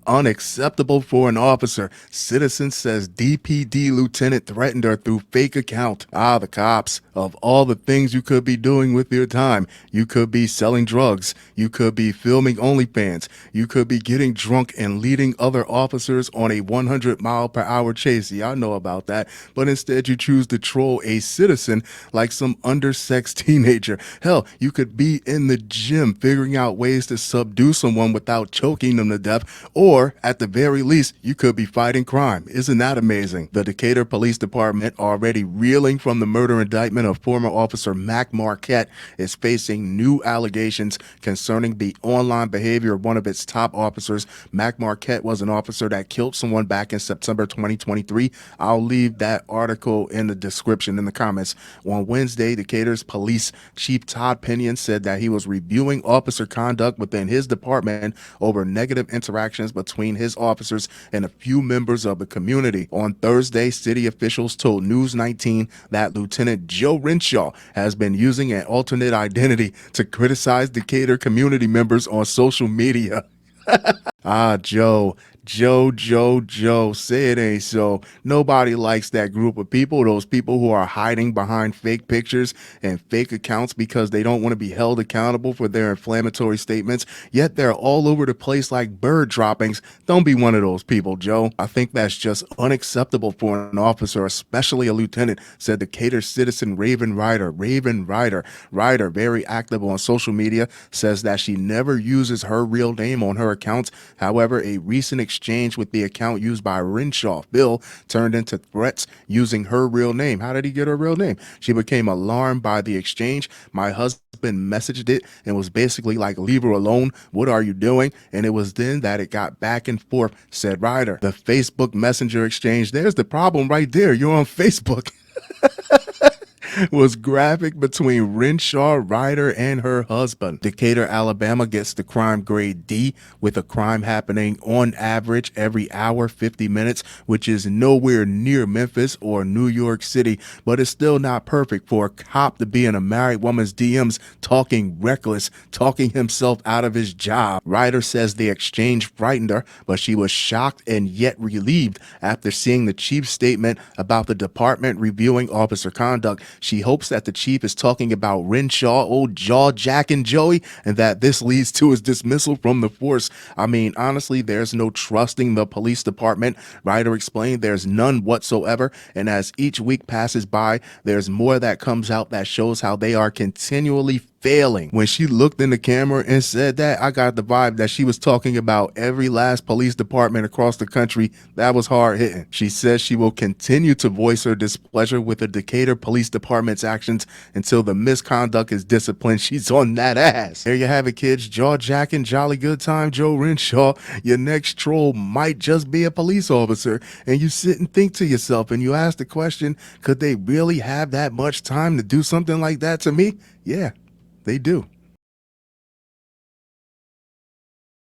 Unacceptable for an officer. Citizen says DPD Lieutenant threatened her through fake account. The cops. Of all the things you could be doing with your time, you could be selling drugs. You could be filming OnlyFans. You could be getting drunk and leading other officers on a 100-mile-per-hour chase. Yeah, I know about that. But instead you choose to troll a citizen like some undersexed teenager. Hell, you could be in the gym figuring out ways to subdue someone without choking them to death, or at the very least, you could be fighting crime. Isn't that amazing? The Decatur Police Department, already reeling from the murder indictment of former officer Mac Marquette, is facing new allegations concerning the online behavior of one of its top officers. Mac Marquette was an officer that killed someone back in September 2023. I'll leave that article in the description in the comments. On Wednesday, Decatur's police chief Todd Pinion said that he was reviewing officer conduct within his department over negative interactions between his officers and a few members of the community. On Thursday, city officials told News 19 that Lieutenant Joe Renshaw has been using an alternate identity to criticize Decatur community members on social media. Joe, say it ain't so. Nobody likes that group of people, those people who are hiding behind fake pictures and fake accounts because they don't want to be held accountable for their inflammatory statements, yet they're all over the place like bird droppings. Don't be one of those people, Joe. I think that's just unacceptable for an officer, especially a lieutenant, said Decatur citizen Raven Ryder. Ryder, very active on social media, says that she never uses her real name on her accounts. However, a recent exchange with the account used by Renshaw, Bill, turned into threats using her real name. How did he get her real name? She became alarmed by the exchange. My husband messaged it and was basically like, leave her alone. What are you doing? And it was then that it got back and forth, said Ryder. The Facebook Messenger exchange, there's the problem right there. You're on Facebook. Was graphic between Renshaw, Ryder, and her husband. Decatur, Alabama gets the crime grade D, with a crime happening on average every hour, 50 minutes, which is nowhere near Memphis or New York City, but it's still not perfect for a cop to be in a married woman's DMs talking reckless, talking himself out of his job. Ryder says the exchange frightened her, but she was shocked and yet relieved after seeing the chief's statement about the department reviewing officer conduct. She hopes that the chief is talking about Renshaw, old Jaw Jack and Joey, and that this leads to his dismissal from the force. I mean, honestly, there's no trusting the police department. Ryder explained there's none whatsoever, and as each week passes by, there's more that comes out that shows how they are continually failing. When she looked in the camera and said that, I got the vibe that she was talking about every last police department across the country. That was hard hitting. She says she will continue to voice her displeasure with the Decatur Police Department's actions until the misconduct is disciplined. She's on that ass. There you have it, kids. Jaw jacking, jolly good time, Joe Renshaw. Your next troll might just be a police officer, and you sit and think to yourself and you ask the question, could they really have that much time to do something like that to me? Yeah, they do.